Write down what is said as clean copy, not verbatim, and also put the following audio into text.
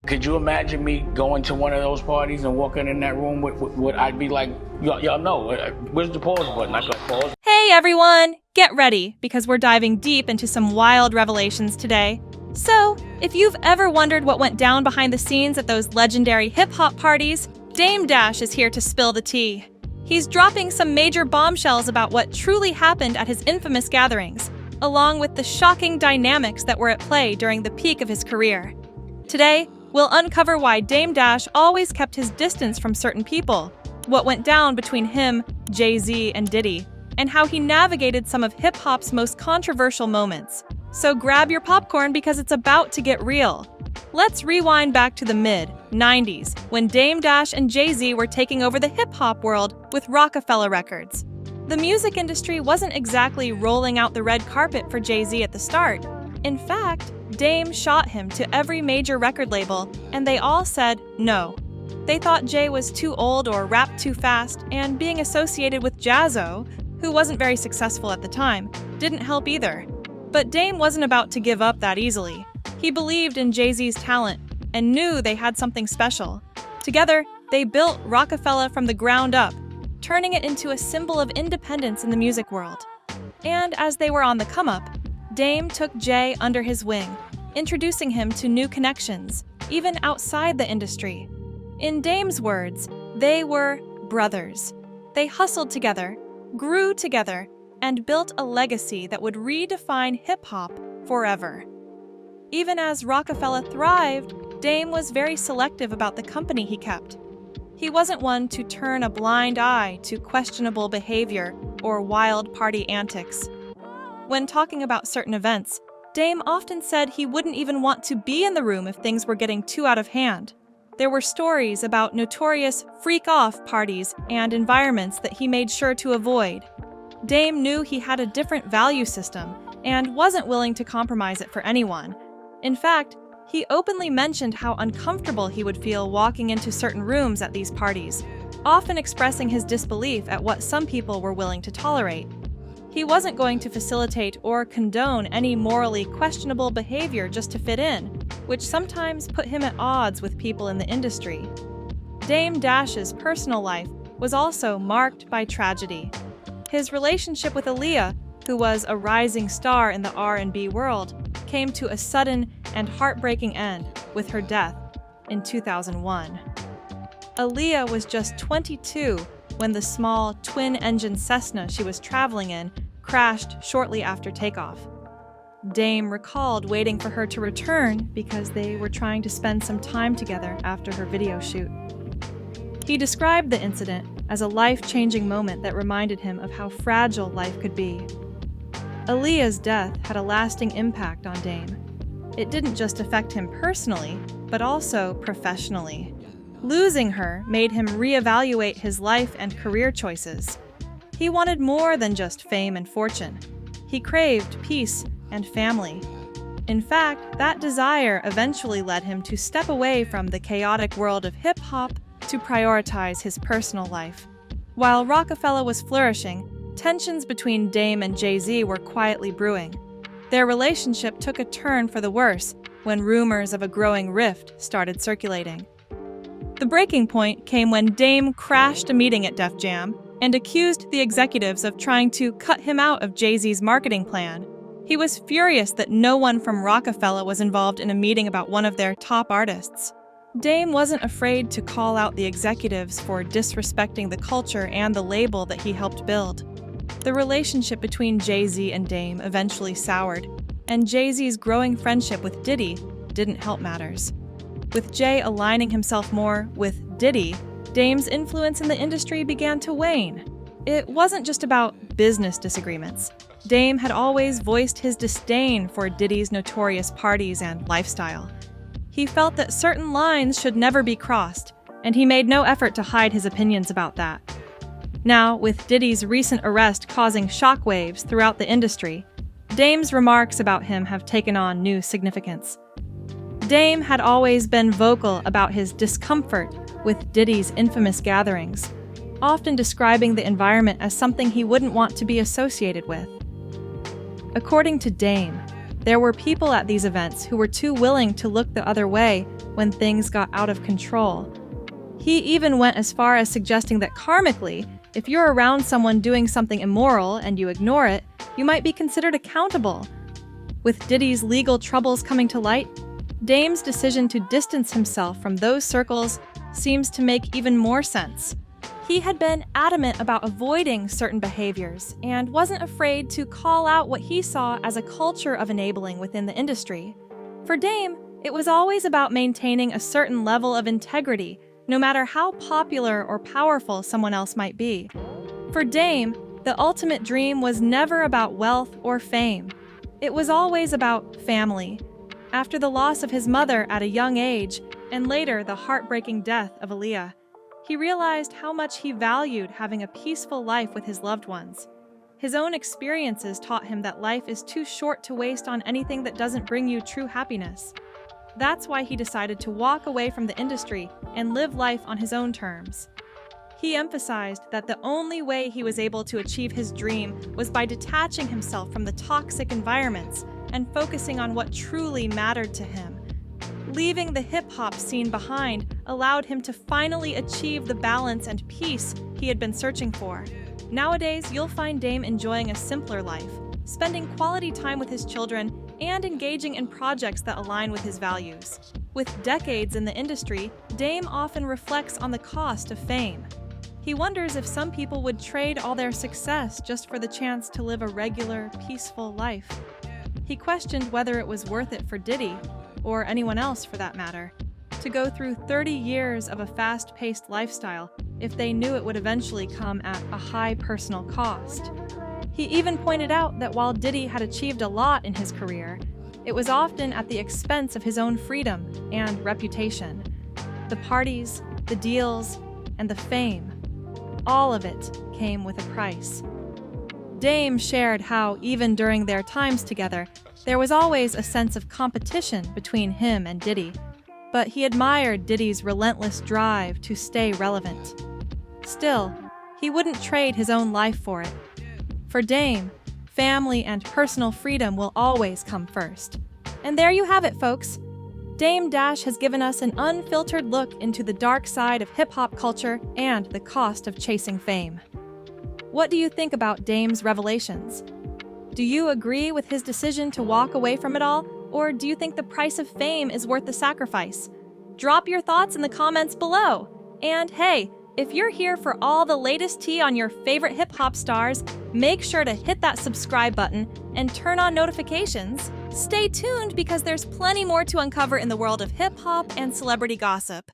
Could you imagine me going to one of those parties and walking in that room with I'd be like, y'all know, where's the pause button? I got pause. Hey everyone! Get ready, because we're diving deep into some wild revelations today. So, if you've ever wondered what went down behind the scenes at those legendary hip-hop parties, Dame Dash is here to spill the tea. He's dropping some major bombshells about what truly happened at his infamous gatherings, along with the shocking dynamics that were at play during the peak of his career. Today, we'll uncover why Dame Dash always kept his distance from certain people, what went down between him, Jay-Z, and Diddy, and how he navigated some of hip-hop's most controversial moments. So grab your popcorn because it's about to get real. Let's rewind back to the mid-90s, when Dame Dash and Jay-Z were taking over the hip-hop world with Rockefeller Records. The music industry wasn't exactly rolling out the red carpet for Jay-Z at the start. In fact, Dame shot him to every major record label, and they all said no. They thought Jay was too old or rapped too fast, and being associated with Jazzo, who wasn't very successful at the time, didn't help either. But Dame wasn't about to give up that easily. He believed in Jay-Z's talent and knew they had something special. Together, they built Rockefeller from the ground up, turning it into a symbol of independence in the music world. And as they were on the come-up, Dame took Jay under his wing, introducing him to new connections, even outside the industry. In Dame's words, they were brothers. They hustled together, grew together, and built a legacy that would redefine hip-hop forever. Even as Rockefeller thrived, Dame was very selective about the company he kept. He wasn't one to turn a blind eye to questionable behavior or wild party antics. When talking about certain events, Dame often said he wouldn't even want to be in the room if things were getting too out of hand. There were stories about notorious freak-off parties and environments that he made sure to avoid. Dame knew he had a different value system and wasn't willing to compromise it for anyone. In fact, he openly mentioned how uncomfortable he would feel walking into certain rooms at these parties, often expressing his disbelief at what some people were willing to tolerate. He wasn't going to facilitate or condone any morally questionable behavior just to fit in, which sometimes put him at odds with people in the industry. Dame Dash's personal life was also marked by tragedy. His relationship with Aaliyah, who was a rising star in the R&B world, came to a sudden and heartbreaking end with her death in 2001. Aaliyah was just 22 when the small twin-engine Cessna she was traveling in crashed shortly after takeoff. Dame recalled waiting for her to return because they were trying to spend some time together after her video shoot. He described the incident as a life-changing moment that reminded him of how fragile life could be. Aaliyah's death had a lasting impact on Dame. It didn't just affect him personally, but also professionally. Losing her made him reevaluate his life and career choices. He wanted more than just fame and fortune. He craved peace and family. In fact, that desire eventually led him to step away from the chaotic world of hip-hop to prioritize his personal life. While Rockefeller was flourishing, tensions between Dame and Jay-Z were quietly brewing. Their relationship took a turn for the worse when rumors of a growing rift started circulating. The breaking point came when Dame crashed a meeting at Def Jam and accused the executives of trying to cut him out of Jay-Z's marketing plan. He was furious that no one from Rockefeller was involved in a meeting about one of their top artists. Dame wasn't afraid to call out the executives for disrespecting the culture and the label that he helped build. The relationship between Jay-Z and Dame eventually soured, and Jay-Z's growing friendship with Diddy didn't help matters. With Jay aligning himself more with Diddy, Dame's influence in the industry began to wane. It wasn't just about business disagreements. Dame had always voiced his disdain for Diddy's notorious parties and lifestyle. He felt that certain lines should never be crossed, and he made no effort to hide his opinions about that. Now, with Diddy's recent arrest causing shockwaves throughout the industry, Dame's remarks about him have taken on new significance. Dame had always been vocal about his discomfort with Diddy's infamous gatherings, often describing the environment as something he wouldn't want to be associated with. According to Dame, there were people at these events who were too willing to look the other way when things got out of control. He even went as far as suggesting that karmically, if you're around someone doing something immoral and you ignore it, you might be considered accountable. With Diddy's legal troubles coming to light, Dame's decision to distance himself from those circles seems to make even more sense. He had been adamant about avoiding certain behaviors and wasn't afraid to call out what he saw as a culture of enabling within the industry. For Dame, it was always about maintaining a certain level of integrity, no matter how popular or powerful someone else might be. For Dame, the ultimate dream was never about wealth or fame. It was always about family. After the loss of his mother at a young age, and later the heartbreaking death of Aaliyah, he realized how much he valued having a peaceful life with his loved ones. His own experiences taught him that life is too short to waste on anything that doesn't bring you true happiness. That's why he decided to walk away from the industry and live life on his own terms. He emphasized that the only way he was able to achieve his dream was by detaching himself from the toxic environments and focusing on what truly mattered to him. Leaving the hip-hop scene behind allowed him to finally achieve the balance and peace he had been searching for. Nowadays, you'll find Dame enjoying a simpler life, spending quality time with his children, and engaging in projects that align with his values. With decades in the industry, Dame often reflects on the cost of fame. He wonders if some people would trade all their success just for the chance to live a regular, peaceful life. He questioned whether it was worth it for Diddy, or anyone else for that matter, to go through 30 years of a fast-paced lifestyle if they knew it would eventually come at a high personal cost. He even pointed out that while Diddy had achieved a lot in his career, it was often at the expense of his own freedom and reputation. The parties, the deals, and the fame, all of it came with a price. Dame shared how, even during their times together, there was always a sense of competition between him and Diddy, but he admired Diddy's relentless drive to stay relevant. Still, he wouldn't trade his own life for it. For Dame, family and personal freedom will always come first. And there you have it, folks. Dame Dash has given us an unfiltered look into the dark side of hip-hop culture and the cost of chasing fame. What do you think about Dame's revelations? Do you agree with his decision to walk away from it all, or do you think the price of fame is worth the sacrifice? Drop your thoughts in the comments below. And hey, if you're here for all the latest tea on your favorite hip-hop stars, make sure to hit that subscribe button and turn on notifications. Stay tuned because there's plenty more to uncover in the world of hip-hop and celebrity gossip.